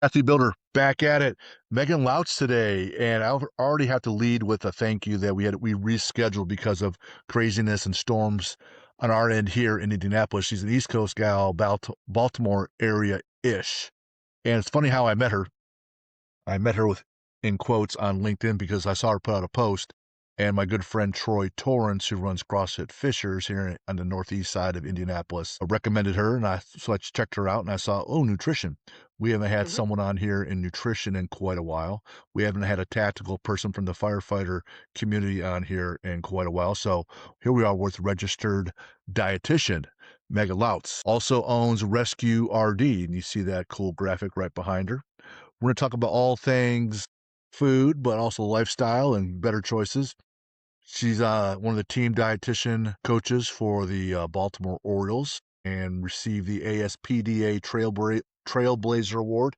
Athlete Builder back at it. Megan Lautz today, and I already have to lead with a thank you that we rescheduled because of craziness and storms on our end here in Indianapolis. She's an East Coast gal, Baltimore area-ish. And it's funny how I met her. I met her with in quotes on LinkedIn because I saw her put out a post, and my good friend Troy Torrance, who runs CrossFit Fishers here on the northeast side of Indianapolis, recommended her, and so I checked her out, and I saw, oh, nutrition. We haven't had Mhm. someone on here in nutrition in quite a while. We haven't had a tactical person from the firefighter community on here in quite a while. So here we are with registered dietitian Megan Lautz. Also owns Rescue RD, and you see that cool graphic right behind her. We're going to talk about all things food, but also lifestyle and better choices. She's one of the team dietitian coaches for the Baltimore Orioles and received the ASPDA Trailblazer Award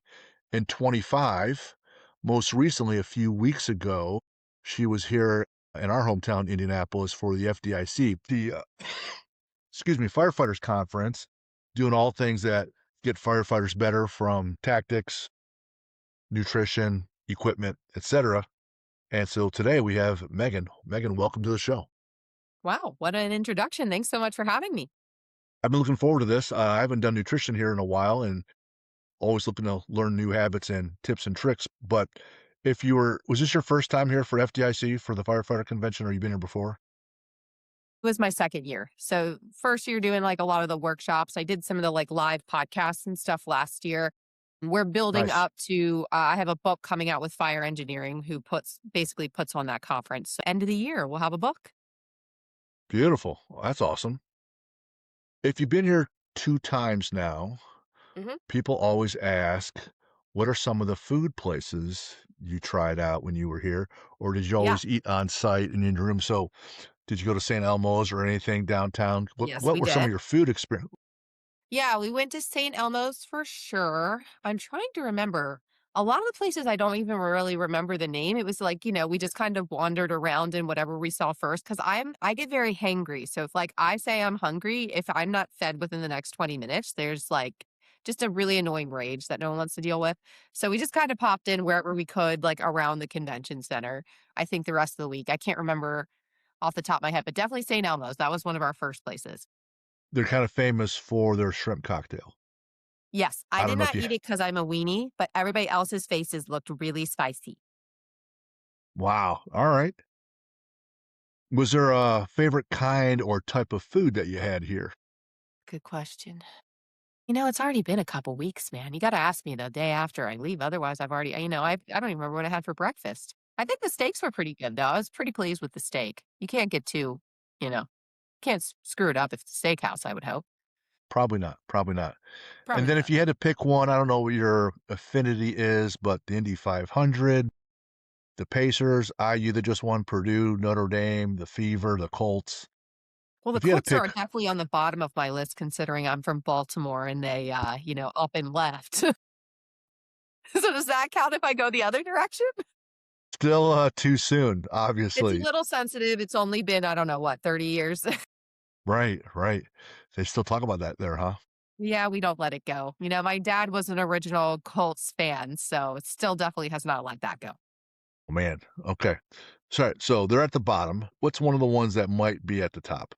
in 25. Most recently, a few weeks ago, she was here in our hometown, Indianapolis, for the FDIC, excuse me, firefighters conference, doing all things that get firefighters better, from tactics, nutrition, equipment, etc. And so today we have Megan. Megan, welcome to the show. Wow, what an introduction. Thanks so much for having me. I've been looking forward to this. I haven't done nutrition here in a while and always looking to learn new habits and tips and tricks. But was this your first time here for FDIC for the firefighter convention, or you been here before? It was my second year. So, first year doing like a lot of the workshops. I did some of the like live podcasts and stuff last year. We're building Nice. up to, I have a book coming out with fire engineering who basically puts on that conference. So end of the year, we'll have a book. Beautiful. Well, that's awesome. If you've been here 2 times now, Mhm. people always ask, what are some of the food places you tried out when you were here? Or did you Yeah. always eat on site and in your room? So did you go to St. Elmo's or anything downtown? What Yes, what we were some of did. your food experience? Yeah, we went to St. Elmo's for sure. I'm trying to remember. A lot of the places I don't even really remember the name. It was like, we just kind of wandered around in whatever we saw first because I get very hangry. So if like I say I'm hungry, if I'm not fed within the next 20 minutes, there's like just a really annoying rage that no one wants to deal with. So we just kind of popped in wherever we could, like around the convention center. I think the rest of the week. I can't remember off the top of my head, but definitely St. Elmo's. That was one of our first places. They're kind of famous for their shrimp cocktail. Yes, I I did don't know if not you eat it because 'cause I'm a weenie, but everybody else's faces looked really spicy. wow, all right. Was there a favorite kind or type of food that you had here? Good question. It's already been a couple weeks, man. You gotta ask me the day after I leave, otherwise I've already I don't even remember what I had for breakfast. I think the steaks were pretty good, though. I was pretty pleased with the steak. You can't get too, you know, can't s screw it up if it's a steakhouse, I would hope. Probably not, probably not. And Probably then if not. you had to pick one, I don't know what your affinity is, but the Indy 500, the Pacers, IU that just won, Purdue, Notre Dame, the Fever, the Colts. Well, the If you had to Colts pick are definitely on the bottom of my list considering I'm from Baltimore and they, up and left. So does that count if I go the other direction? still, too soon, It's a obviously. little sensitive. It's only been, I don't know, what, 30 years? Right, right. They still talk about that there, huh? Yeah, we don't let it go. My dad was an original Colts fan, so it still definitely has not let that go. Oh, man, okay. So they're at the bottom. What's one of the ones that might be at the top?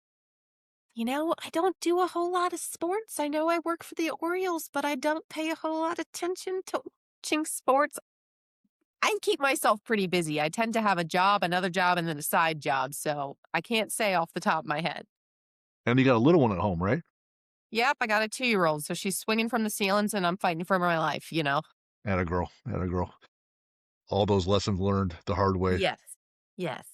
I don't do a whole lot of sports. I know I work for the Orioles, but I don't pay a whole lot of attention to watching sports. I keep myself pretty busy. I tend to have a job, another job, and then a side job, so I can't say off the top of my head. And you got a little one at home, right? Yep, I got a 2-year-old, so she's swinging from the ceilings and I'm fighting for my life. Atta girl, atta girl. All those lessons learned the hard way. Yes. Yes.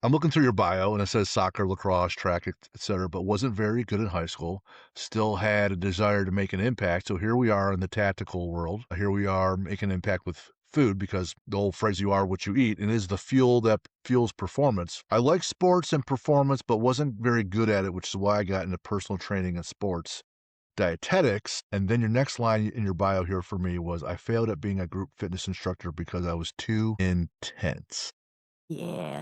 I'm looking through your bio and it says soccer, lacrosse, track, etc., but wasn't very good in high school. Still had a desire to make an impact. So here we are in the tactical world. Here we are making an impact with food because the old phrase, you are what you eat, and is the fuel that fuels performance. I like sports and performance, but wasn't very good at it, which is why I got into personal training and sports dietetics. And then your next line in your bio here for me was, I failed at being a group fitness instructor because I was too intense. Yeah.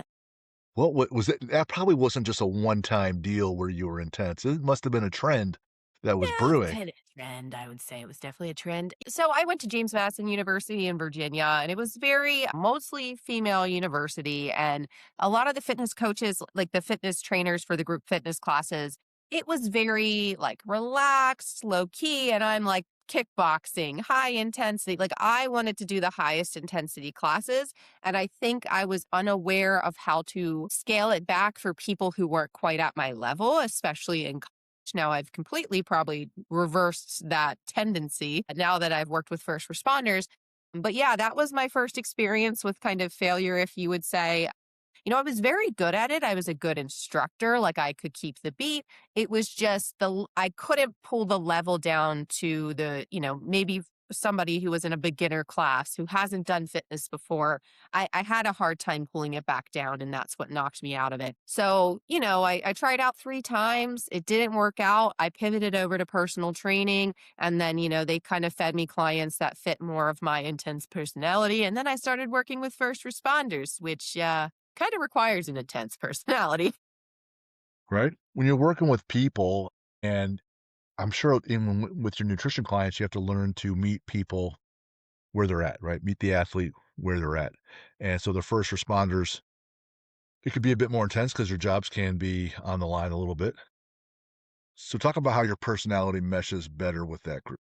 What was it? That probably wasn't just a one-time deal where you were intense. It must have been a trend that was Yeah, brewing. trend, I would say. It was definitely a trend. So I went to James Madison University in Virginia, and it was very mostly female university. And a lot of the fitness coaches, like the fitness trainers for the group fitness classes, it was very like relaxed, low key. And I'm like kickboxing, high intensity. Like I wanted to do the highest intensity classes. And I think I was unaware of how to scale it back for people who weren't quite at my level, especially in now. I've completely probably reversed that tendency now that I've worked with first responders. But yeah, that was my first experience with kind of failure, if you would say. I was very good at it. I was a good instructor. Like I could keep the beat. It was just I couldn't pull the level down to maybe somebody who was in a beginner class who hasn't done fitness before. I had a hard time pulling it back down, and that's what knocked me out of it. So, I tried out 3 times. It didn't work out. I pivoted over to personal training, and then, they kind of fed me clients that fit more of my intense personality. And then I started working with first responders, which, kind of requires an intense personality. right? When you're working with people, and I'm sure even with your nutrition clients, you have to learn to meet people where they're at, right? Meet the athlete where they're at. And so the first responders, it could be a bit more intense because your jobs can be on the line a little bit. So talk about how your personality meshes better with that group.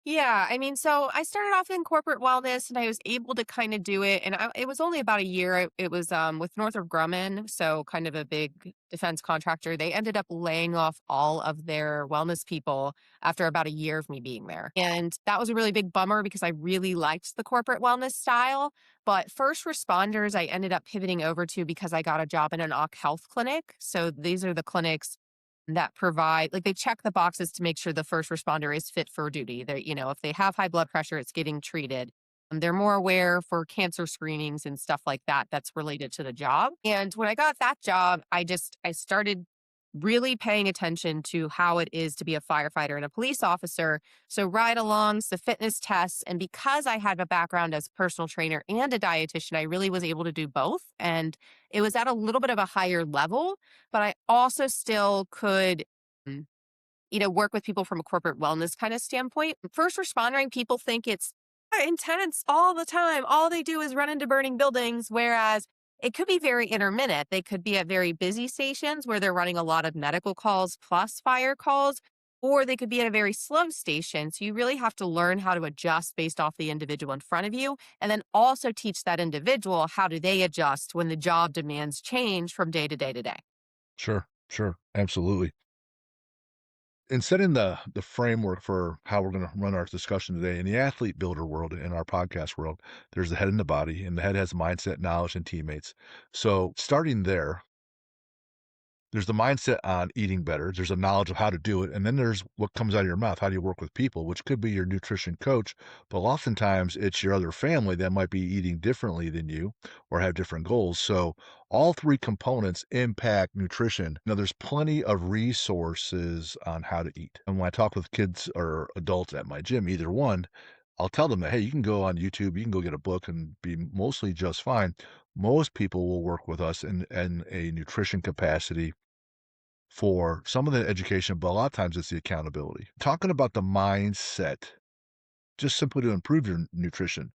Yeah, I mean, so I started off in corporate wellness and I was able to kind of do it. And it was only about a year. It was with Northrop Grumman, so kind of a big defense contractor. They ended up laying off all of their wellness people after about a year of me being there. And that was a really big bummer because I really liked the corporate wellness style. But first responders, I ended up pivoting over to because I got a job in an OC health clinic. So these are the clinics that provide like they check the boxes to make sure the first responder is fit for duty. If they have high blood pressure, it's getting treated. They're more aware for cancer screenings and stuff like that that's related to the job. And when I got that job, I started really paying attention to how it is to be a firefighter and a police officer. So ride-alongs, the fitness tests, and because I had a background as a personal trainer and a dietitian, I really was able to do both. And it was at a little bit of a higher level, but I also still could mm, work with people from a corporate wellness kind of standpoint. First responding, people think it's intense all the time. All they do is run into burning buildings, whereas it could be very intermittent. They could be at very busy stations where they're running a lot of medical calls plus fire calls, or they could be at a very slow station. So you really have to learn how to adjust based off the individual in front of you, and then also teach that individual how do they adjust when the job demands change from day to day to day. Sure, sure, absolutely. In setting the framework for how we're going to run our discussion today, in the athlete builder world, in our podcast world, there's the head and the body, and the head has mindset, knowledge, and teammates. So starting there, there's the mindset on eating better, there's a knowledge of how to do it, and then there's what comes out of your mouth. How do you work with people, which could be your nutrition coach, but oftentimes it's your other family that might be eating differently than you or have different goals. So all 3 components impact nutrition. Now, there's plenty of resources on how to eat. And when I talk with kids or adults at my gym, either one, I'll tell them that, hey, you can go on YouTube, you can go get a book and be mostly just fine. Most people will work with us in a nutrition capacity for some of the education, but a lot of times it's the accountability. Talking about the mindset, just simply to improve your nutrition.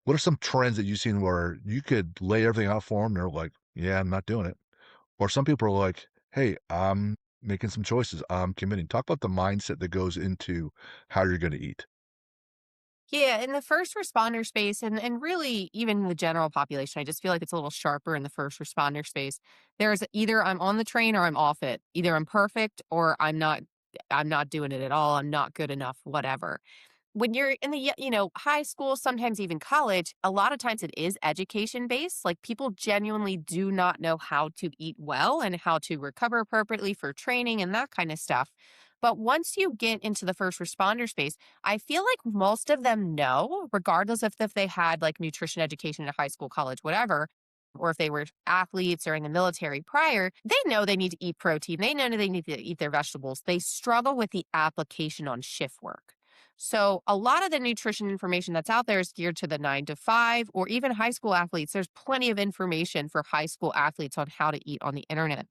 What are some trends that you've seen where you could lay everything out for them? They're like, yeah, I'm not doing it. Or some people are like, hey, I'm making some choices. I'm committing. Talk about the mindset that goes into how you're going to eat. Yeah, in the first responder space and really even the general population, I just feel like it's a little sharper in the first responder space. There's either I'm on the train or I'm off it. Either I'm perfect or I'm not doing it at all. I'm not good enough, whatever. When you're in the high school, sometimes even college, a lot of times it is education based. Like people genuinely do not know how to eat well and how to recover appropriately for training and that kind of stuff. But once you get into the first responder space, I feel like most of them know, regardless of if they had like nutrition education in high school, college, whatever, or if they were athletes or in the military prior, they know they need to eat protein. They know they need to eat their vegetables. They struggle with the application on shift work. So a lot of the nutrition information that's out there is geared to the 9 to 5 or even high school athletes. There's plenty of information for high school athletes on how to eat on the internet.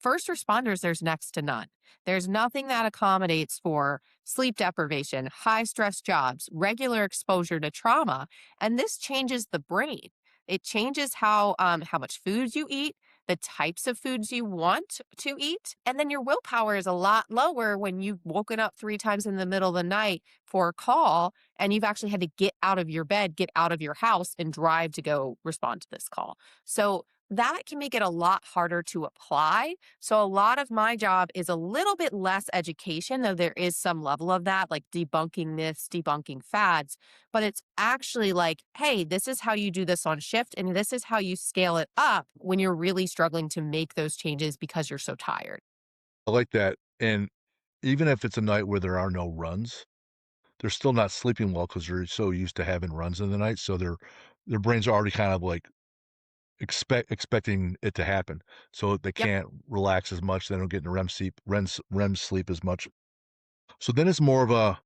first responders, there's next to none. There's nothing that accommodates for sleep deprivation, high stress jobs, regular exposure to trauma. And this changes the brain. It changes how much food you eat, the types of foods you want to eat, and then your willpower is a lot lower when you've woken up 3 times in the middle of the night for a call and you've actually had to get out of your bed, get out of your house, and drive to go respond to this call. So that can make it a lot harder to apply. So a lot of my job is a little bit less education, though there is some level of that, like debunking myths, debunking fads. But it's actually like, hey, this is how you do this on shift, and this is how you scale it up when you're really struggling to make those changes because you're so tired. I like that, and even if it's a night where there are no runs, they're still not sleeping well because 'cause they're so used to having runs in the night, so their brains are already kind of, like, expecting it to happen, so they Yep, can't relax as much, they don't get into REM sleep as much. So then it's more of a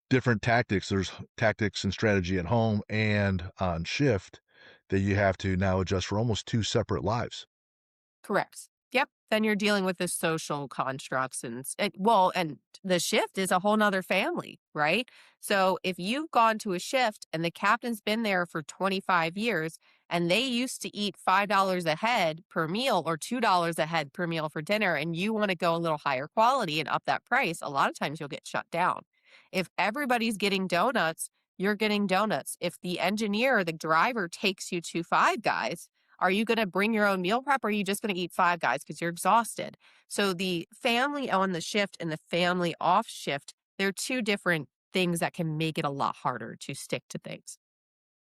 different tactics. There's tactics and strategy at home and on shift that you have to now adjust for almost 2 separate lives. correct. Yep. Then you're dealing with the social constructs and the shift is a whole nother family, right? So if you've gone to a shift and the captain's been there for 25 years and they used to eat $5 a head per meal or $2 a head per meal for dinner, and you want to go a little higher quality and up that price, a lot of times you'll get shut down. If everybody's getting donuts, you're getting donuts. If the engineer or the driver takes you to Five Guys, are you going to bring your own meal prep or are you just going to eat Five Guys because you're exhausted? So the family on the shift and the family off shift, they're two different things that can make it a lot harder to stick to things.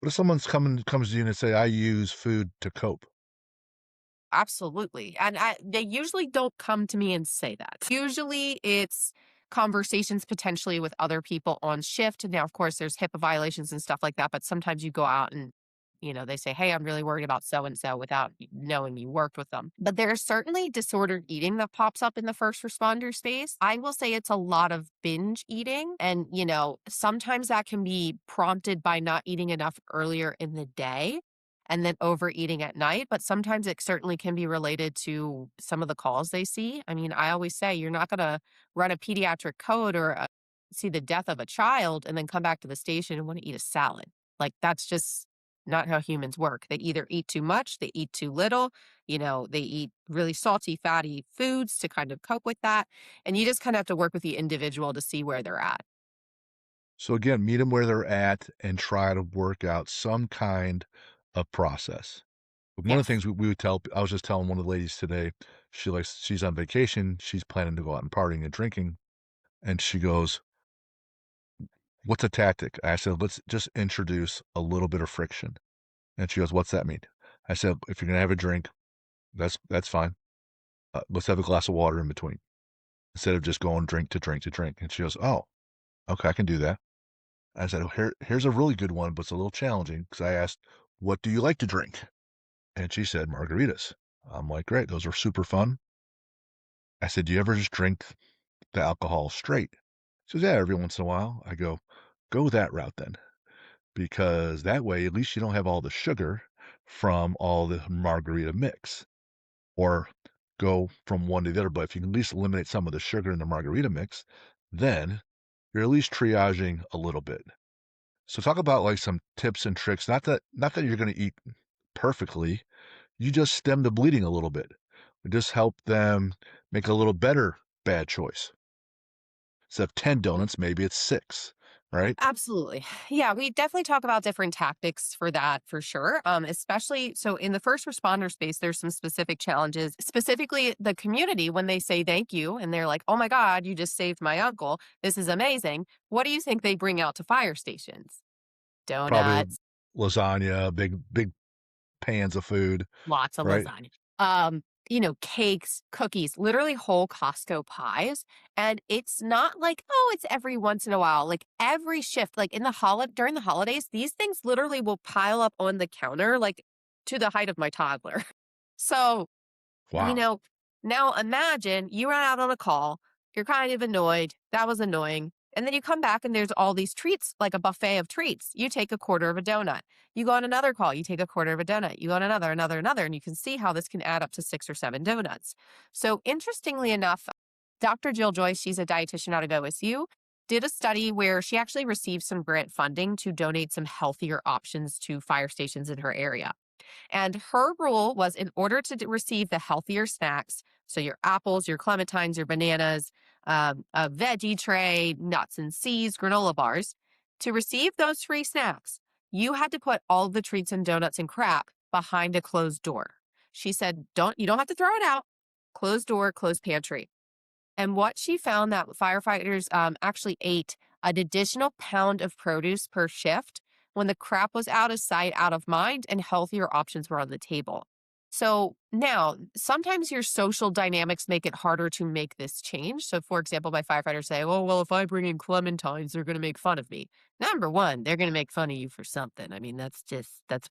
What if someone's coming comes to you and say, "I use food to cope." Absolutely. And they usually don't come to me and say that. Usually it's conversations potentially with other people on shift. Now, of course, there's HIPAA violations and stuff like that, but sometimes you go out and they say, hey, I'm really worried about so and so without knowing you worked with them. But there's certainly disordered eating that pops up in the first responder space. I will say it's a lot of binge eating. And, sometimes that can be prompted by not eating enough earlier in the day and then overeating at night. But sometimes it certainly can be related to some of the calls they see. I mean, I always say you're not going to run a pediatric code or see the death of a child and then come back to the station and want to eat a salad. Like, that's just not how humans work. They either eat too much, they eat too little, they eat really salty, fatty foods to kind of cope with that. And you just kind of have to work with the individual to see where they're at. So again, meet them where they're at and try to work out some kind of process. One of the Yes. things we would tell I was just telling one of the ladies today, she's on vacation, she's planning to go out and partying and drinking, and she goes, "What's a tactic?" I said, "Let's just introduce a little bit of friction." And she goes, "What's that mean?" I said, "If you're gonna have a drink, that's fine. Let's have a glass of water in between instead of just going drink to drink to drink." And she goes, "Oh, okay, I can do that." I said, "Here's a really good one, but it's a little challenging." Because I asked, "What do you like to drink?" And she said, "Margaritas." I'm like, "Great, those are super fun." I said, "Do you ever just drink the alcohol straight?" She goes, "Yeah, every once in a while." I go, "Go that route then, because that way, at least you don't have all the sugar from all the margarita mix, or go from one to the other, but if you can at least eliminate some of the sugar in the margarita mix, then you're at least triaging a little bit." So talk about, like, some tips and tricks, not that you're gonna eat perfectly, you just stem the bleeding a little bit. Just help them make a little better bad choice. Instead of 10 donuts, maybe it's 6, right? Absolutely. Yeah, we definitely talk about different tactics for that for sure. Especially so in the first responder space, there's some specific challenges, specifically the community when they say thank you and they're like, oh my God, you just saved my uncle. This is amazing. What do you think they bring out to fire stations? Probably Donuts, lasagna, big pans of food, lots of right? lasagna. Cakes, cookies, literally whole Costco pies. And it's not like, oh, it's every once in a while. Like every shift, like during the holidays, these things literally will pile up on the counter, like to the height of my toddler. So, you Wow. know, now imagine you were out on a call, you're kind of annoyed. That was annoying. And then you come back and there's all these treats, like a buffet of treats. You take a quarter of a donut. You go on another call, you take a quarter of a donut. You go on another, and you can see how this can add up to 6 or 7 donuts. So interestingly enough, Dr. Jill Joyce, she's a dietitian out of OSU, did a study where she actually received some grant funding to donate some healthier options to fire stations in her area. And her rule was in order to receive the healthier snacks, so your apples, your clementines, your bananas, a veggie tray, nuts and seeds, granola bars, to receive those free snacks, you had to put all the treats and donuts and crap behind a closed door. She said, you don't have to throw it out. Closed door, closed pantry. And what she found that firefighters actually ate an additional pound of produce per shift when the crap was out of sight, out of mind, and healthier options were on the table. So now, sometimes your social dynamics make it harder to make this change. So, for example, my firefighters say, "Oh, well, if I bring in clementines, they're going to make fun of me." Number one, they're going to make fun of you for something. I mean, that's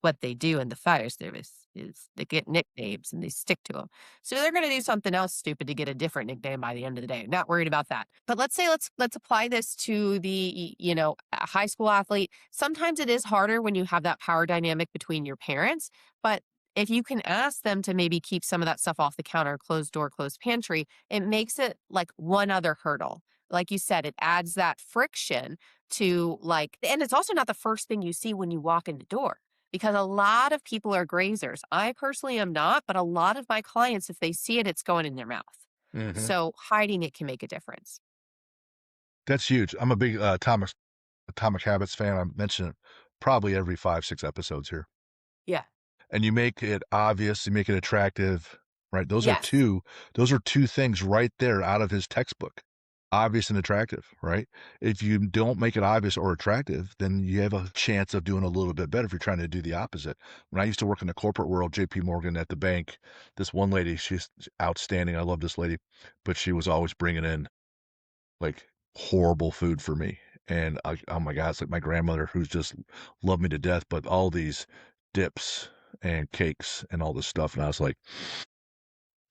what they do in the fire service is they get nicknames and they stick to them. So they're going to do something else stupid to get a different nickname by the end of the day. Not worried about that. But let's say let's apply this to the a high school athlete. Sometimes it is harder when you have that power dynamic between your parents, but if you can ask them to maybe keep some of that stuff off the counter, closed door, closed pantry, it makes it like one other hurdle. Like you said, it adds that friction to and it's also not the first thing you see when you walk in the door because a lot of people are grazers. I personally am not, but a lot of my clients, if they see it, it's going in their mouth. Mhm. So hiding it can make a difference. That's huge. I'm a big, Atomic Habits fan. I mention it probably every 5, 6 episodes here. Yeah. And you make it obvious, you make it attractive, right? Yes. Those are 2 things right there out of his textbook. Obvious and attractive, right? If you don't make it obvious or attractive, then you have a chance of doing a little bit better if you're trying to do the opposite. When I used to work in the corporate world, JP Morgan at the bank, this one lady, she's outstanding. I love this lady, but she was always bringing in like horrible food for me. And oh my God, it's like my grandmother who's just loved me to death, but all these dips and cakes and all this stuff. And I was like,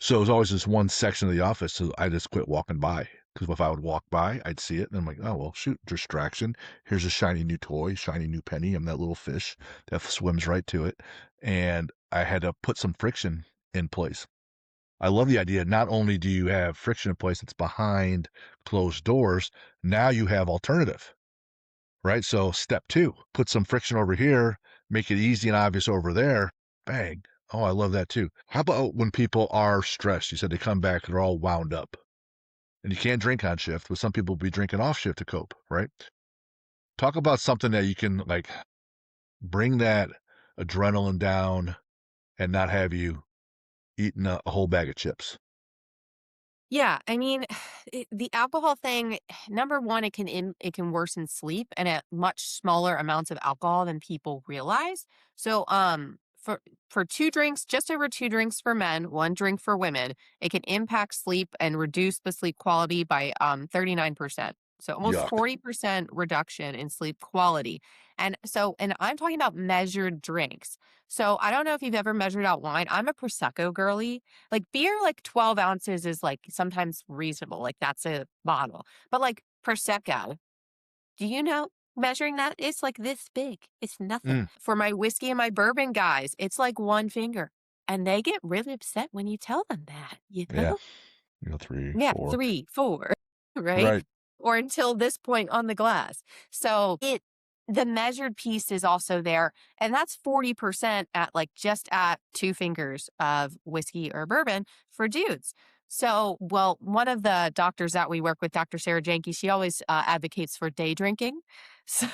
so it was always this one section of the office. So I just quit walking by because if I would walk by, I'd see it. And I'm like, oh, well, shoot, distraction. Here's a shiny new toy, shiny new penny. I'm that little fish that swims right to it. And I had to put some friction in place. I love the idea. Not only do you have friction in place that's behind closed doors, now you have alternative, right? So step 2, put some friction over here, make it easy and obvious over there. Bang. Oh, I love that too. How about when people are stressed? You said they come back, they're all wound up. And you can't drink on shift, but some people will be drinking off shift to cope, right? Talk about something that you can like bring that adrenaline down and not have you eating a whole bag of chips. Yeah, I mean, the alcohol thing, number one, it can worsen sleep and at much smaller amounts of alcohol than people realize. So, for 2 drinks, just over 2 drinks for men, 1 drink for women, it can impact sleep and reduce the sleep quality by 39%. So almost Yuck. 40% reduction in sleep quality. And I'm talking about measured drinks. So I don't know if you've ever measured out wine. I'm a Prosecco girly. Like beer, like 12 ounces is like sometimes reasonable. Like that's a bottle. But like Prosecco, do you know measuring that? It's like this big. It's nothing. Mm, For my whiskey and my bourbon guys, it's like one finger. And they get really upset when you tell them that, you yeah. know? You know, 3, Yeah, 4. 3, 4, right? Right. Or until this point on the glass. So the measured piece is also there, and that's 40% at like just at 2 fingers of whiskey or bourbon for dudes. So, well, one of the doctors that we work with, Dr. Sarah Janke, she always advocates for day drinking. So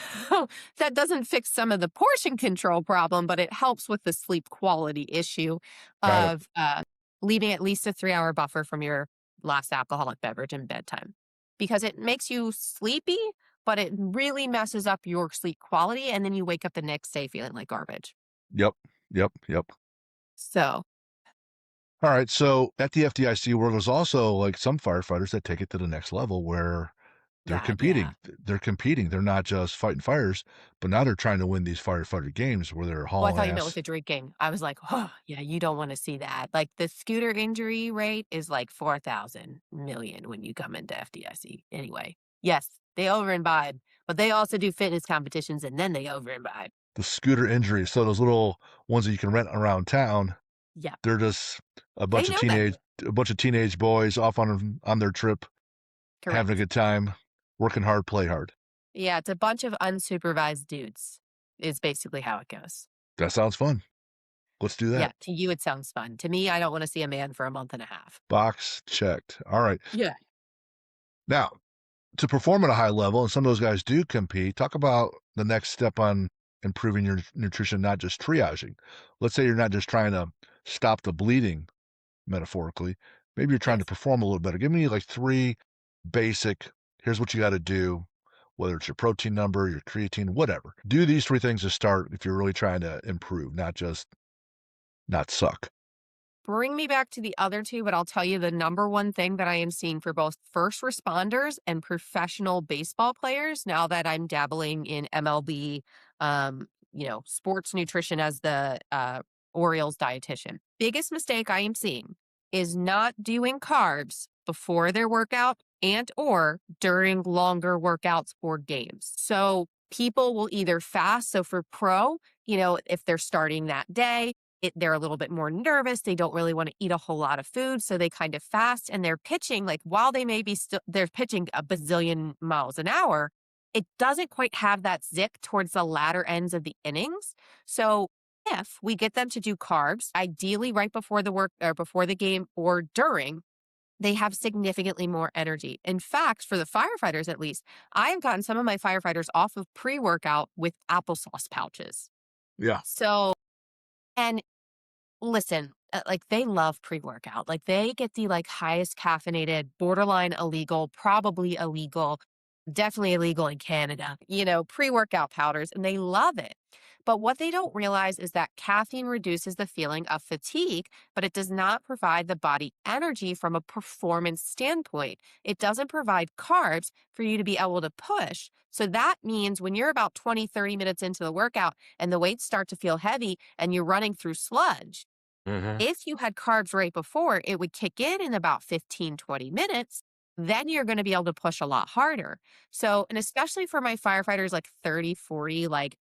that doesn't fix some of the portion control problem, but it helps with the sleep quality issue Got it. of leaving at least a 3-hour buffer from your last alcoholic beverage in bedtime because it makes you sleepy, but it really messes up your sleep quality. And then you wake up the next day feeling like garbage. Yep. Yep. Yep. So, Alright, so at the FDIC world, there's also, like, some firefighters that take it to the next level where they're God, yeah. competing. They're competing. They're not just fighting fires, but now they're trying to win these firefighter games where they're Oh, I hauling thought you meant with ass. the drinking. I was like, oh, yeah, you don't want to see that. Like the scooter injury rate is like 4,000 million when you come into FDIC. Anyway, yes. They over imbibe, but they also do fitness competitions and then they over imbibe. The scooter injuries, so those little ones that you can rent around town, Yeah, they're just a they bunch of know better. teenage boys off on their trip, having a Correct. good time, working hard, play hard. Yeah, it's a bunch of unsupervised dudes, is basically how it goes. That sounds fun. Let's do Yeah, that. to you, it sounds fun. To me, I don't want to see a man for a month and a half. Box checked. All right. Yeah. Now, to perform at a high level, and some of those guys do compete, talk about the next step on improving your nutrition, not just triaging. Let's say you're not just trying to stop the bleeding, metaphorically. Maybe you're trying to Yes. perform a little better. Give me like three basic, here's what you got to do, whether it's your protein number, your creatine, whatever. Do these three things to start if you're really trying to improve, not just not suck. Bring me back to the other two, but I'll tell you the number one thing that I am seeing for both first responders and professional baseball players now that I'm dabbling in MLB, sports nutrition as the Orioles dietitian. Biggest mistake I am seeing is not doing carbs before their workout and or during longer workouts or games. So people will either fast. So for pro, if they're starting that day, they're a little bit more nervous. They don't really want to eat a whole lot of food. So they kind of fast and they're pitching like while they may be still, they're pitching a bazillion miles an hour. It doesn't quite have that zick towards the latter ends of the innings. So if we get them to do carbs, ideally right before the work or before the game or during, they have significantly more energy. In fact, for the firefighters at least, I have gotten some of my firefighters off of pre workout with applesauce pouches. Yeah. So, and listen, like, they love pre-workout. Like, they get the, like, highest caffeinated, borderline illegal, probably illegal, definitely illegal in Canada, pre-workout powders, and they love it. But what they don't realize is that caffeine reduces the feeling of fatigue, but it does not provide the body energy from a performance standpoint. It doesn't provide carbs for you to be able to push. So that means when you're about 20, 30 minutes into the workout and the weights start to feel heavy and you're running through sludge, Mhm. if you had carbs right before, it would kick in about 15, 20 minutes. Then you're going to be able to push a lot harder. So, and especially for my firefighters like 30, 40, like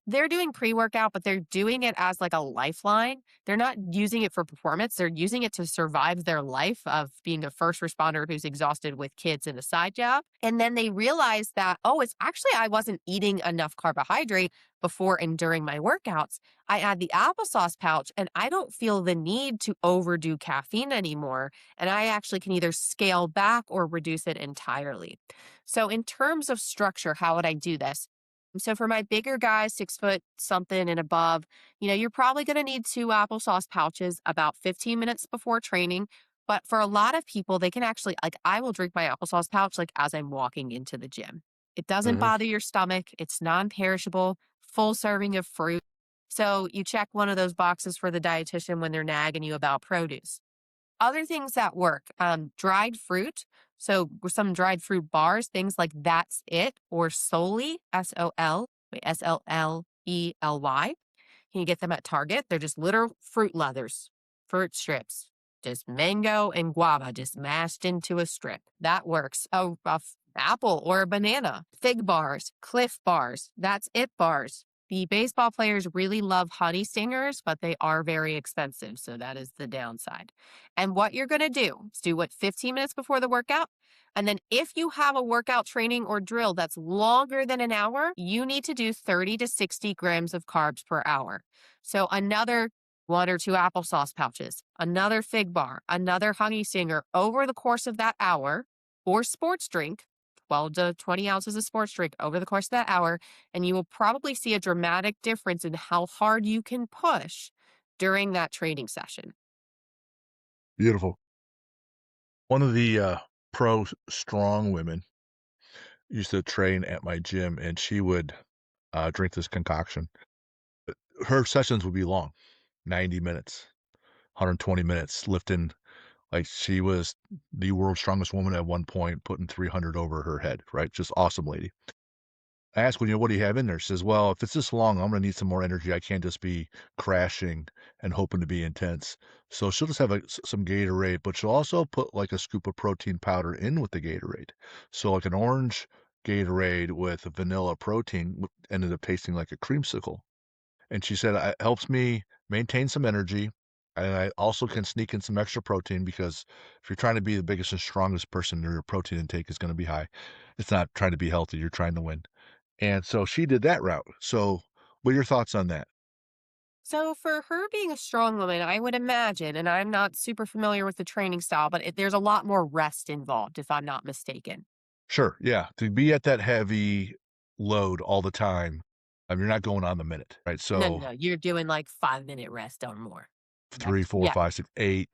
they're doing pre-workout, but they're doing it as like a lifeline. They're not using it for performance. They're using it to survive their life of being a first responder who's exhausted with kids and a side job. And then they realize that, oh, it's actually, I wasn't eating enough carbohydrate before and during my workouts. I add the applesauce pouch and I don't feel the need to overdo caffeine anymore. And I actually can either scale back or reduce it entirely. So, in terms of structure, how would I do this? So for my bigger guys, 6 foot something and above, you're probably going to need two applesauce pouches about 15 minutes before training. But for a lot of people, they can actually, like, I will drink my applesauce pouch like as I'm walking into the gym. It doesn't Mhm. bother your stomach. It's non perishable, full serving of fruit. So you check one of those boxes for the dietitian when they're nagging you about produce. Other things that work, dried fruit. So with some dried fruit bars, things like That's It or Solely, Slely. You can get them at Target. They're just literal fruit leathers, fruit strips, just mango and guava just mashed into a strip. That works. Apple or a banana, fig bars, Cliff bars, That's It bars. The baseball players really love honey stingers, but they are very expensive. So that is the downside. And what you're going to do is do what 15 minutes before the workout. And then if you have a workout training or drill that's longer than an hour, you need to do 30 to 60 grams of carbs per hour. So another one or two applesauce pouches, another fig bar, another honey stinger over the course of that hour, or sports drink, 12 to 20 ounces of sports drink over the course of that hour. And you will probably see a dramatic difference in how hard you can push during that training session. Beautiful. One of the, pro strong women used to train at my gym, and she would, drink this concoction. Her sessions would be long, 90 minutes, 120 minutes, lifting like, she was the world's strongest woman at one point, putting 300 over her head, right? Just awesome lady. I asked, "Well, what do you have in there?" She says, "Well, if it's this long, I'm gonna need some more energy. I can't just be crashing and hoping to be intense." So she'll just have, some Gatorade, but she'll also put, like, a scoop of protein powder in with the Gatorade. So, like, an orange Gatorade with vanilla protein, ended up tasting like a creamsicle. And she said, "It helps me maintain some energy, and I also can sneak in some extra protein because if you're trying to be the biggest and strongest person, your protein intake is gonna be high. It's not trying to be healthy, you're trying to win." And so she did that route. So, what are your thoughts on that? So for her being a strong woman, I would imagine, and I'm not super familiar with the training style, but there's a lot more rest involved, if I'm not mistaken. Sure, yeah, to be at that heavy load all the time, you're not going on the minute, right? No, no, So, no. You're doing like 5 minute rest or more. 3, That's 4, yeah. 5, 6, 8,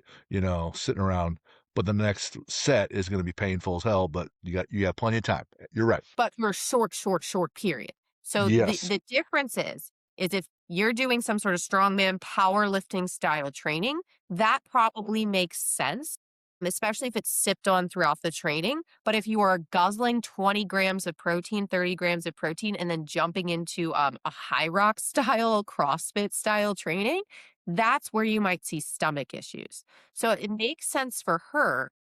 sitting around, but the next set is gonna be painful as hell, but you got plenty of time. You're right. But for a short, short, short period. So the Yes, the difference is if you're doing some sort of strongman powerlifting style training, that probably makes sense, especially if it's sipped on throughout the training. But if you are guzzling 20 grams of protein, 30 grams of protein, and then jumping into a high rock style, CrossFit style training, that's where you might see stomach issues. So it makes sense for her.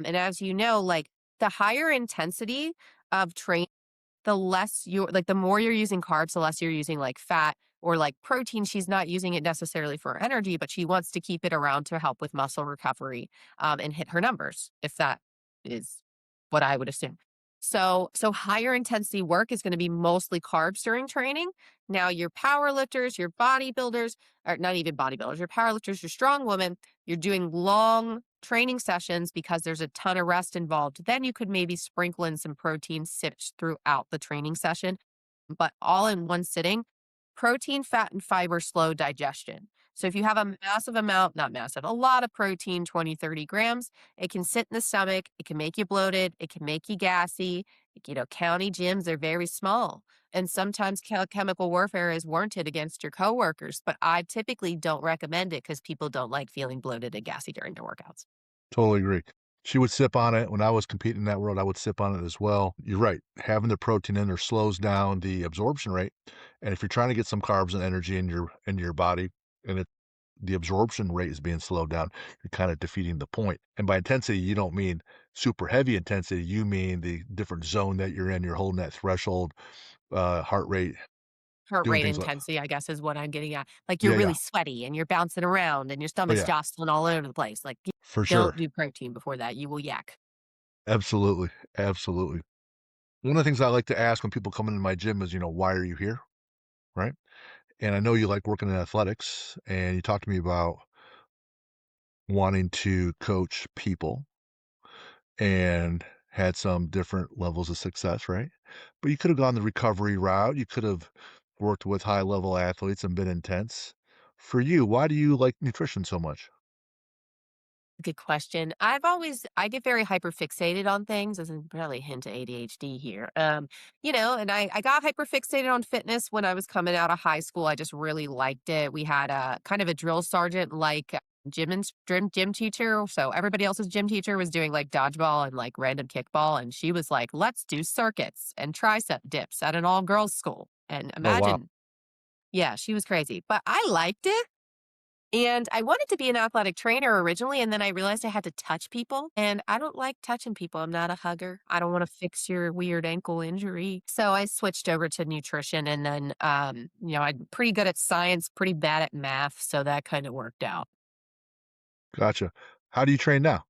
And as you know, like the higher intensity of training, the less you're like, the more you're using carbs, the less you're using like fat or like protein. She's not using it necessarily for energy, but she wants to keep it around to help with muscle recovery and hit her numbers, if that is what I would assume. So higher intensity work is going to be mostly carbs during training. Now, your power lifters, your bodybuilders, or not even bodybuilders, your power lifters, your strong women, you're doing long training sessions because there's a ton of rest involved. Then you could maybe sprinkle in some protein sips throughout the training session, but all in one sitting. Protein, fat, and fiber slow digestion. So if you have a massive amount, not massive, a lot of protein, 20, 30 grams, it can sit in the stomach. It can make you bloated. It can make you gassy. County gyms are very small. And sometimes chemical warfare is warranted against your coworkers, but I typically don't recommend it because people don't like feeling bloated and gassy during their workouts. totally agree. She would sip on it. When I was competing in that world, I would sip on it as well. You're right. Having the protein in there slows down the absorption rate. And if you're trying to get some carbs and energy in your body and the absorption rate is being slowed down, you're kind of defeating the point. And by intensity, you don't mean super heavy intensity. You mean the different zone that you're in. You're holding that threshold, heart rate, Heart doing rate things like, intensity, I guess, is what I'm getting at. Like, you're yeah, yeah. really sweaty and you're bouncing around and your Oh, stomach's yeah, jostling all over the place. Like, for don't sure. do protein before that. You will yak. Absolutely. Absolutely. One of the things I like to ask when people come into my gym is, why are you here? Right. And I know you like working in athletics, and you talked to me about wanting to coach people and had some different levels of success, right? But you could have gone the recovery route. You could have worked with high level athletes and been intense. For you, why do you like nutrition so much? Good question. I get very hyper fixated on things, as in probably a hint of ADHD here. And I got hyper fixated on fitness when I was coming out of high school. I just really liked it. We had a kind of a drill sergeant, like gym teacher. So everybody else's gym teacher was doing like dodgeball and like random kickball. And she was like, let's do circuits and tricep dips at an all girls school. And Oh, wow. imagine, yeah, she was crazy, but I liked it. And I wanted to be an athletic trainer originally, and then I realized I had to touch people, and I don't like touching people. I'm not a hugger. I don't want to fix your weird ankle injury. So I switched over to nutrition, and then, I'm pretty good at science, pretty bad at math, so that kind of worked out. Gotcha. How do you train now?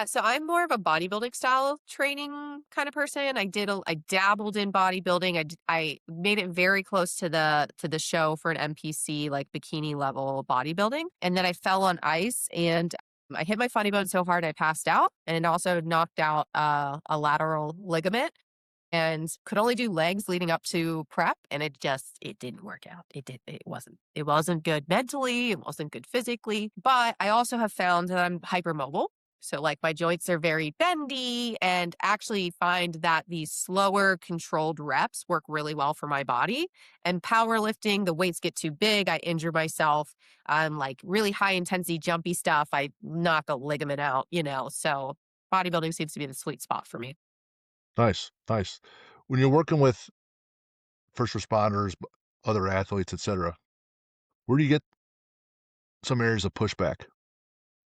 So I'm more of a bodybuilding style training kind of person. I dabbled in bodybuilding. I made it very close to the show for an NPC like bikini level bodybuilding, and then I fell on ice and I hit my funny bone so hard I passed out, and also knocked out a lateral ligament, and could only do legs leading up to prep, and it didn't work out. It wasn't good mentally, it wasn't good physically, but I also have found that I'm hypermobile. So like my joints are very bendy, and actually find that these slower controlled reps work really well for my body. And powerlifting, the weights get too big, I injure myself. Like really high intensity jumpy stuff, I knock a ligament out. So bodybuilding seems to be the sweet spot for me. Nice, nice. When you're working with first responders, other athletes, etc., where do you get some areas of pushback?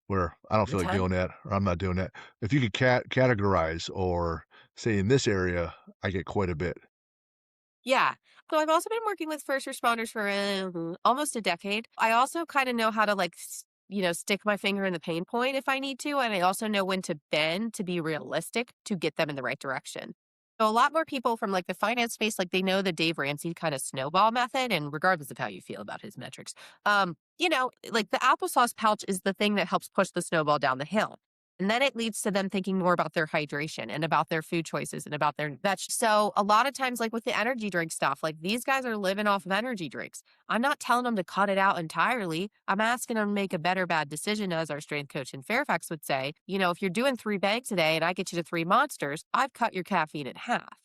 where I don't The feel like time. doing that or I'm not doing that. If you could categorize or say in this area, I get quite a bit. Yeah. So I've also been working with first responders for almost a decade. I also kind of know how to stick my finger in the pain point if I need to. And I also know when to bend to be realistic to get them in the right direction. So a lot more people from like the finance space, like they know the Dave Ramsey kind of snowball method. And regardless of how you feel about his metrics, like the applesauce pouch is the thing that helps push the snowball down the hill. And then it leads to them thinking more about their hydration and about their food choices and about their veg. So a lot of times, like with the energy drink stuff, like these guys are living off of energy drinks. I'm not telling them to cut it out entirely. I'm asking them to make a better bad decision, as our strength coach in Fairfax would say. If you're doing 3 bags a day and I get you to 3 monsters, I've cut your caffeine in half.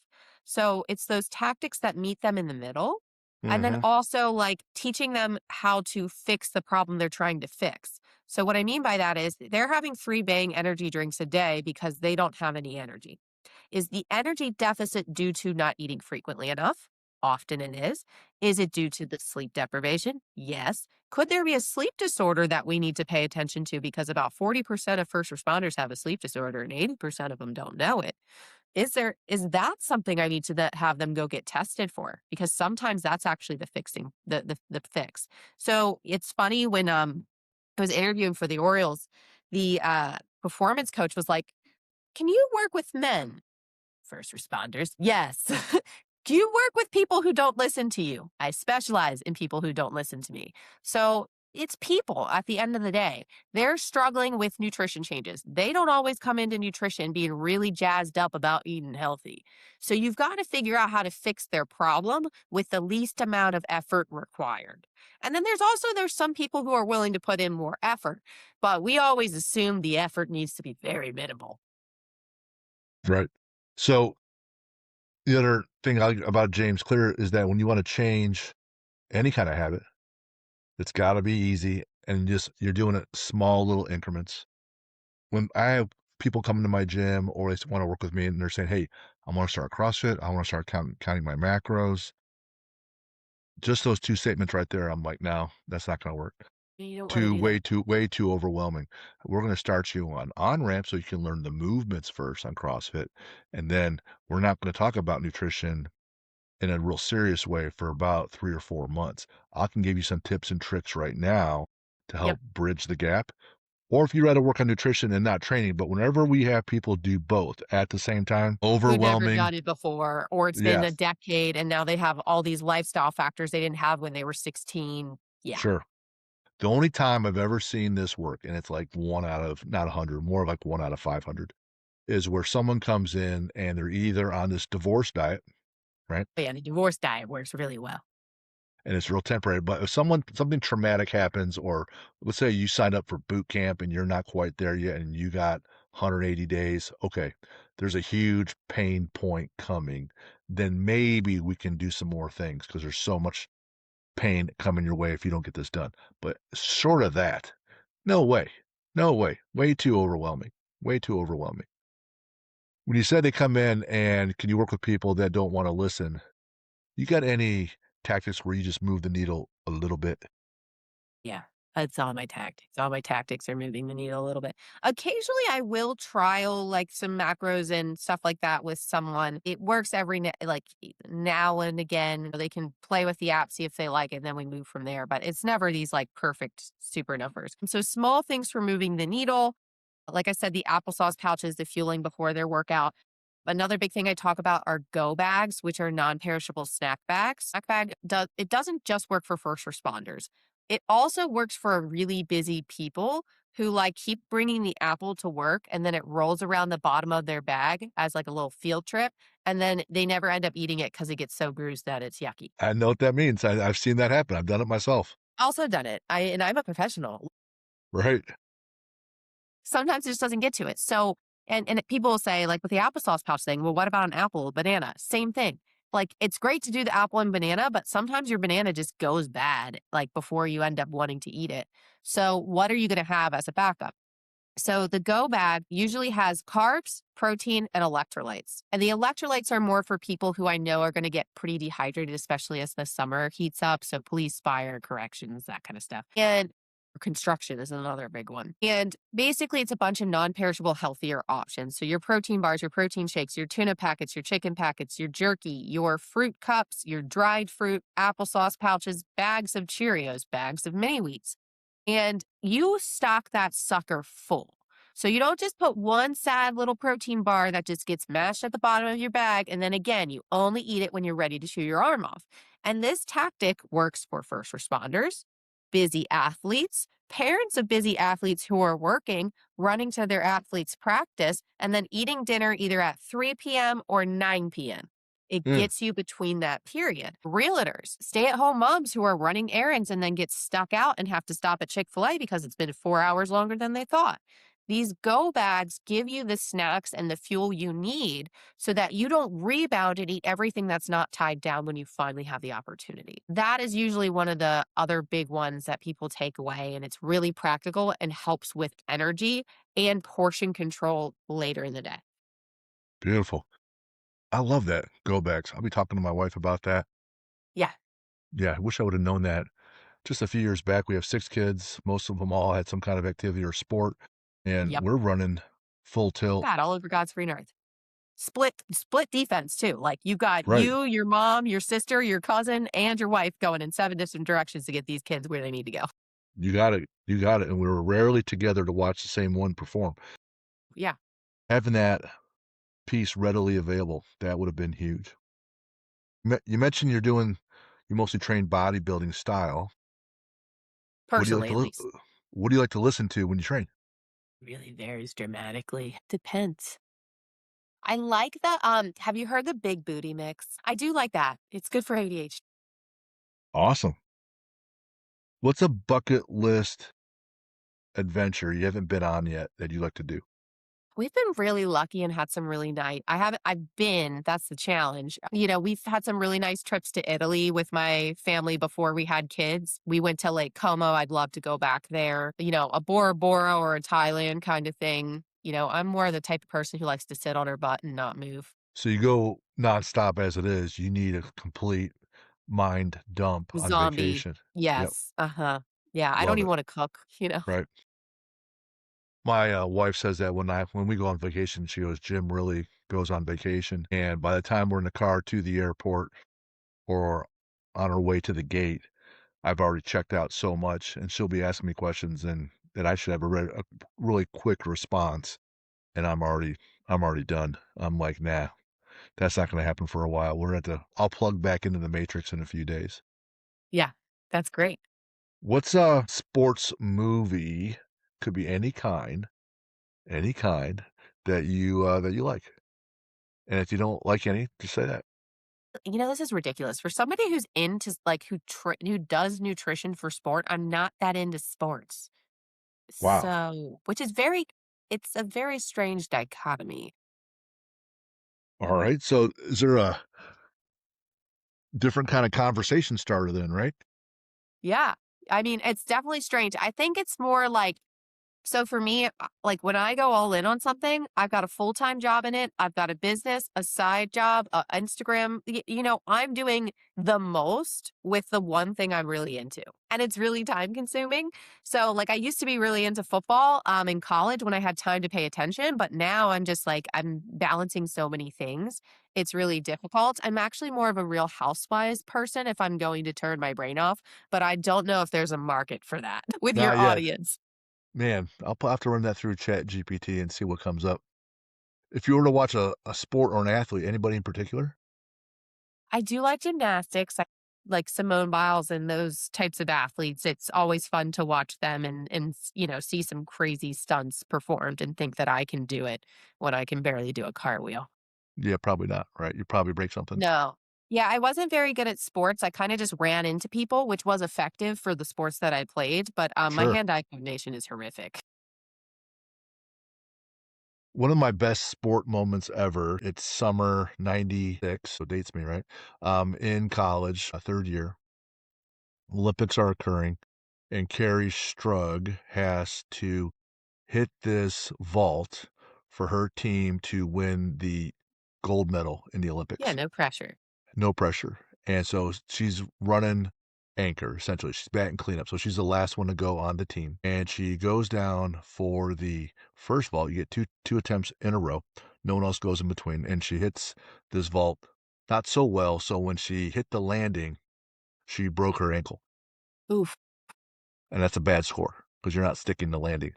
So it's those tactics that meet them in the middle. And then Mhm. also like teaching them how to fix the problem they're trying to fix. So what I mean by that is they're having 3 bang energy drinks a day because they don't have any energy. Is the energy deficit due to not eating frequently enough? Often it is. Is it due to the sleep deprivation? Yes. Could there be a sleep disorder that we need to pay attention to because about 40% of first responders have a sleep disorder and 80% of them don't know it? Is that something I need to have them go get tested for? Because sometimes that's actually the fixing the fix. So it's funny when I was interviewing for the Orioles, the performance coach was like, "Can you work with men?" First responders, yes. Do you work with people who don't listen to you? I specialize in people who don't listen to me. So it's people at the end of the day. They're struggling with nutrition changes. They don't always come into nutrition being really jazzed up about eating healthy. So you've got to figure out how to fix their problem with the least amount of effort required. And then there's some people who are willing to put in more effort, but we always assume the effort needs to be very minimal. Right. So the other thing I like about James Clear is that when you wanna change any kind of habit, it's gotta be easy and just you're doing it small little increments. When I have people come to my gym or they wanna work with me and they're saying, "Hey, I wanna start CrossFit. I wanna start counting my macros." Just those 2 statements right there, I'm like, "No, that's not gonna work. You don't want to do that. Way too overwhelming. We're gonna start you on ramp so you can learn the movements first on CrossFit, and then we're not gonna talk about nutrition in a real serious way for about 3 or 4 months. I can give you some tips and tricks right now to Yep. help bridge the gap, or if you'd rather work on nutrition and not training, but whenever we have people do both at the same time, Who never overwhelming. done it before, or it's been a Yes, decade and now they have all these lifestyle factors they didn't have when they were 16. Yeah. sure. The only time I've ever seen this work, and it's like 1 out of not 100, more like 1 out of 500, is where someone comes in and they're either on this divorce diet, right? But yeah, the divorce diet works really well. And it's real temporary, but if something traumatic happens, or let's say you signed up for boot camp and you're not quite there yet and you got 180 days, okay, there's a huge pain point coming, then maybe we can do some more things because there's so much pain coming your way if you don't get this done. But short of that, no way. No way. Way too overwhelming. Way too overwhelming. When you said they come in and can you work with people that don't wanna listen, you got any tactics where you just move the needle a little bit? Yeah. That's all my tactics. All my tactics are moving the needle a little bit. Occasionally, I will trial like some macros and stuff like that with someone. It works now and again. They can play with the app, see if they like it, and then we move from there. But it's never these like perfect super numbers. So small things for moving the needle. Like I said, the applesauce pouches, the fueling before their workout. Another big thing I talk about are go bags, which are non-perishable snack bags. It doesn't just work for first responders. It also works for really busy people who like keep bringing the apple to work and then it rolls around the bottom of their bag as like a little field trip and then they never end up eating it because it gets so bruised that it's yucky. I know what that means. I've seen that happen. I've done it myself. Also done it. I'm a professional. Right. Sometimes it just doesn't get to it. So, and people will say, like with the applesauce pouch thing, well, what about an apple, banana? Same thing. Like it's great to do the apple and banana, but sometimes your banana just goes bad, like before you end up wanting to eat it. So, what are you going to have as a backup? So, the go bag usually has carbs, protein, and electrolytes. And the electrolytes are more for people who I know are going to get pretty dehydrated, especially as the summer heats up. So, police, fire, corrections, that kind of stuff. And Construction is another big one. And basically, it's a bunch of non perishable, healthier options. So, your protein bars, your protein shakes, your tuna packets, your chicken packets, your jerky, your fruit cups, your dried fruit, applesauce pouches, bags of Cheerios, bags of mini wheats. And you stock that sucker full. So, you don't just put one sad little protein bar that just gets mashed at the bottom of your bag. And then again, you only eat it when you're ready to chew your arm off. And this tactic works for first responders, busy athletes, parents of busy athletes who are working, running to their athletes' practice, and then eating dinner either at 3 p.m. or 9 p.m. It Mm, gets you between that period. Realtors, stay at home moms who are running errands and then get stuck out and have to stop at Chick fil A because it's been 4 hours longer than they thought. These go bags give you the snacks and the fuel you need so that you don't rebound and eat everything that's not tied down when you finally have the opportunity. That is usually one of the other big ones that people take away, and it's really practical and helps with energy and portion control later in the day. beautiful. I love that, go backs. I'll be talking to my wife about that. Yeah. Yeah, I wish I would've known that just a few years back. We have 6 kids, most of them all had some kind of activity or sport, and Yep. we're running full tilt. God, all over God's green earth. Split defense too. Like you got Right. you, your mom, your sister, your cousin, and your wife going in seven different directions to get these kids where they need to go. You got it, and we were rarely together to watch the same one perform. Yeah. Having that piece readily available, that would have been huge. You mentioned you mostly train bodybuilding style. What do you like Personally, to at least. what do you like to listen to when you train? Really varies dramatically. Depends. I like the, have you heard the big booty mix? I do like that. It's good for ADHD. Awesome. What's a bucket list adventure you haven't been on yet that you like to do? We've been really lucky and had some really nice, I've been, that's the challenge. We've had some really nice trips to Italy with my family before we had kids. We went to Lake Como. I'd love to go back there. A Bora Bora or a Thailand kind of thing. I'm more the type of person who likes to sit on her butt and not move. So you go nonstop as it is, you need a complete mind dump on Zombie. vacation. Yep, Yes. Uh-huh. Yeah, I don't love even it, wanna cook. right? My, wife says that when we go on vacation, she goes, "Jim really goes on vacation," and by the time we're in the car to the airport or on our way to the gate, I've already checked out so much, and she'll be asking me questions and that I should have a really quick response, and I'm already done. I'm like, "Nah, that's not gonna happen for a while. I'll plug back into the matrix in a few days." Yeah, that's great. What's a sports movie, could be any kind, that you like? And if you don't like any, just say that. This is ridiculous. For somebody who's into like who does nutrition for sport, I'm not that into sports. Wow. So, which is very it's a very strange dichotomy. Alright, so is there a different kinda conversation starter then, right? Yeah. I mean, it's definitely strange. I think it's more like, so for me, like when I go all in on something, I've got a full-time job in it. I've got a business, a side job, Instagram. I'm doing the most with the one thing I'm really into. And it's really time consuming. So like I used to be really into football in college when I had time to pay attention, but now I'm just like I'm balancing so many things. It's really difficult. I'm actually more of a Real Housewives person if I'm going to turn my brain off, but I don't know if there's a market for that with your Not yet. audience. Man, have to run that through ChatGPT and see what comes up. If you were to watch a sport or an athlete, anybody in particular? I do like gymnastics, like Simone Biles and those types of athletes. It's always fun to watch them and see some crazy stunts performed and think that I can do it when I can barely do a cartwheel. Yeah, probably not, right? You'd probably break something. No. Yeah, I wasn't very good at sports. I kinda just ran into people, which was effective for the sports that I played, but, my Sure. hand-eye coordination is horrific. One of my best sport moments ever, it's summer '96, so dates me, right? In college, 3rd year, Olympics are occurring, and Carrie Strug has to hit this vault for her team to win the gold medal in the Yeah, Olympics. no pressure. No pressure, and so she's running anchor, essentially. She's batting cleanup, so she's the last one to go on the team, and she goes down for the first vault. You get two attempts in a row. No one else goes in between, and she hits this vault not so well, so when she hit the landing, she broke her ankle, Oof. and that's a bad score because you're not sticking the landing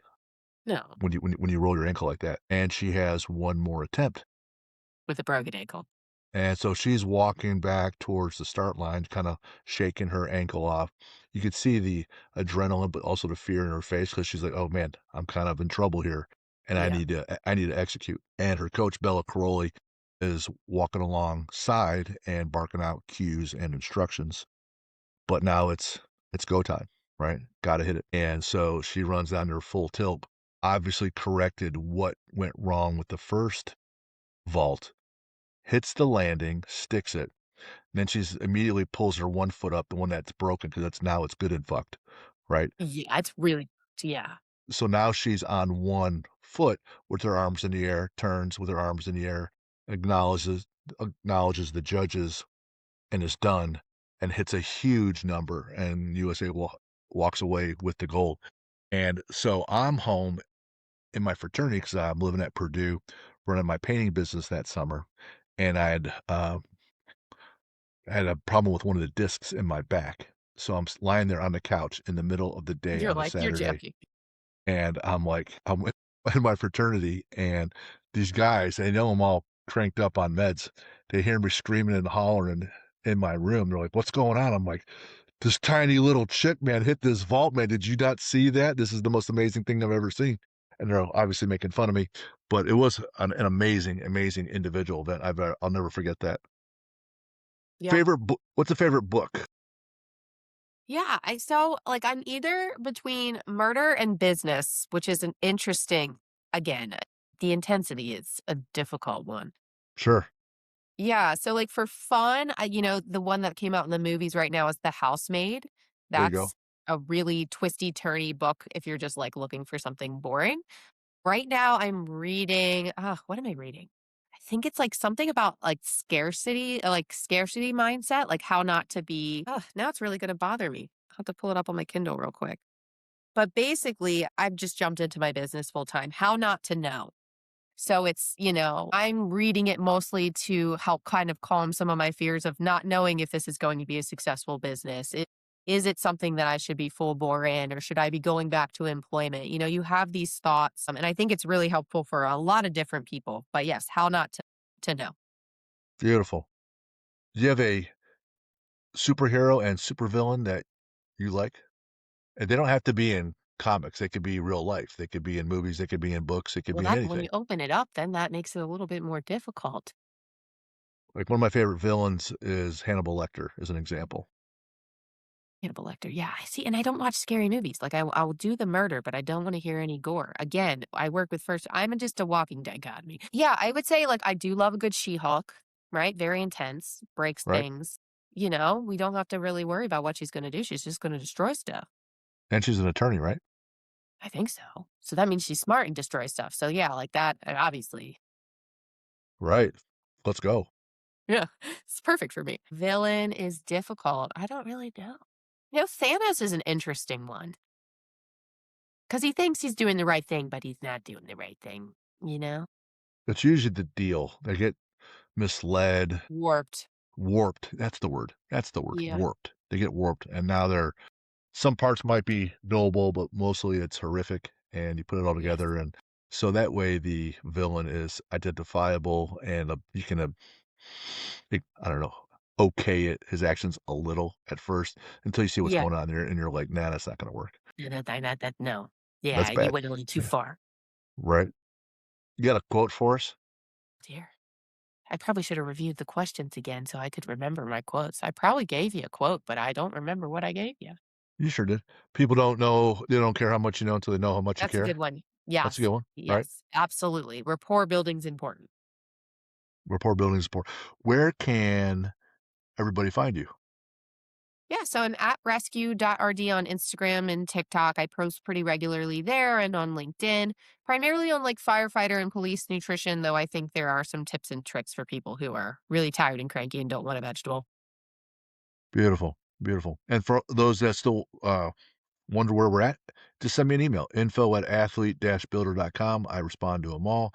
No, when you roll your ankle like that, and she has one more attempt. with a broken ankle. And so she's walking back towards the start line, kinda shaking her ankle off. You could see the adrenaline, but also the fear in her face because she's like, "Oh, man, I'm kind of in trouble here, and Yeah. I need to execute." And her coach, Bella Caroli, is walking alongside and barking out cues and instructions. But now it's go time, right? Gotta hit it. And so she runs down to her full tilt, obviously corrected what went wrong with the first vault, hits the landing, sticks it, then she's immediately pulls her one foot up, the one that's broken, because that's now it's good and fucked, right? Yeah, it's really yeah. So now she's on one foot with her arms in the air, turns with her arms in the air, acknowledges acknowledges the judges and is done, and hits a huge number, and USA walks away with the gold. And so I'm home in my fraternity because I'm living at Purdue, running my painting business that summer, and I had a problem with one of the discs in my back. So I'm lying there on the couch in the middle of the day You're on a like, "You're Saturday, joking." and I'm with in my fraternity, and these guys, they know I'm all cranked up on meds. They hear me screaming and hollering in my room. They're like, "What's going on?" I'm like, "This tiny little chick, man, hit this vault, man. Did you not see that? This is the most amazing thing I've ever seen." And they're obviously making fun of me, but it was an amazing, amazing individual event. I'll never forget that. Yeah. Favorite book? What's a favorite book? Yeah, like, I'm either between murder and business, which is an interesting again, the intensity is a difficult one. Sure. Yeah, so, like, for fun, the one that came out in the movies right now is The Housemaid. There you go. That's a really twisty-turny book if you're just, like, looking for something boring. Right now, I'm reading what am I reading? I think it's, like, something about, like, scarcity mindset, like, how not to be now it's really gonna bother me. I'll have to pull it up on my Kindle real quick. But, basically, I've just jumped into my business full time, How Not to Know. So I'm reading it mostly to help kind of calm some of my fears of not knowing if this is going to be a successful business. Is it something that I should be full bore in, or should I be going back to employment? You have these thoughts, and I think it's really helpful for a lot of different people. But yes, how not to know. Beautiful. Do you have a superhero and supervillain that you like? And they don't have to be in comics, they could be real life, they could be in movies, they could be in books, they could Well, be in that when anything. you open it up, then that makes it a little bit more difficult. Like, one of my favorite villains is Hannibal Lecter, as an example. Hannibal Lecter, yeah, I see, and I don't watch scary movies. Like, I will do the murder, but I don't wanna hear any gore. Again, I work with first I'm just a walking dichotomy. Yeah, I would say, like, I do love a good She-Hulk, right? Very intense, breaks Right? things. We don't have to really worry about what she's gonna do, she's just gonna destroy stuff. And she's an attorney, right? I think so. So that means she's smart and destroys stuff. So, yeah, like that, obviously. Right. Let's go. Yeah, it's perfect for me. Villain is difficult. I don't really know. Thanos is an interesting one. 'Cause he thinks he's doing the right thing, but he's not doing the right thing, you know? That's usually the deal. They get misled, Warped. warped, that's the word, Yeah. warped. They get warped, and now they're some parts might be noble, but mostly it's horrific, and you put it all Yes. together, and so that way the villain is identifiable, and, you can, I don't know, okay his actions a little at first until you see what's Yeah. going on there, and you're like, "Nah, that's not gonna work. That no. That's Yeah, you bad." went a little too Yeah, far. right. You got a quote for us? Dear. I probably should have reviewed the questions again so I could remember my quotes. I probably gave you a quote, but I don't remember what I gave you. You sure did. People don't know they don't care how much you know until they know how much you That's a good care. one. That's a Yes. good one, right? Yes, absolutely. Rapport building's important. Rapport building support. Where can everybody find you? Yeah, so I'm at rescue.rd on Instagram and TikTok. I post pretty regularly there and on LinkedIn, primarily on like firefighter and police nutrition, though I think there are some tips and tricks for people who are really tired and cranky and don't want a vegetable. Beautiful. Beautiful. And for those that still, wonder where we're at, just send me an email, info@athlete-builder.com. I respond to them all.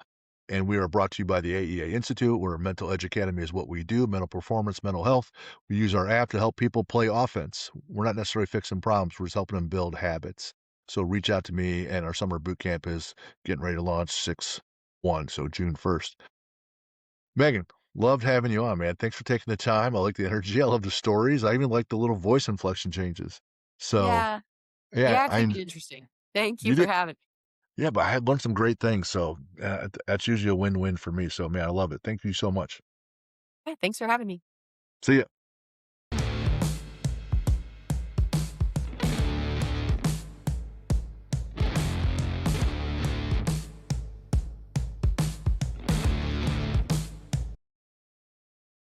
And we are brought to you by the AEA Institute, where Mental Edge Academy is what we do, mental performance, mental health. We use our app to help people play offense. We're not necessarily fixing problems, we're just helping them build habits. So reach out to me, and our summer boot camp is getting ready to launch 6/1, so June 1st. Megan, loved having you on, man. Thanks for taking the time. I like the energy. I love the stories. I even like the little voice inflection changes. So, Yeah. yeah, Yeah, keep it interesting. Thank you you for did having me. yeah, but I had learned some great things, so, that's usually a win-win for me, so, man, I love it. Thank you so much. Yeah, thanks for having me. See ya.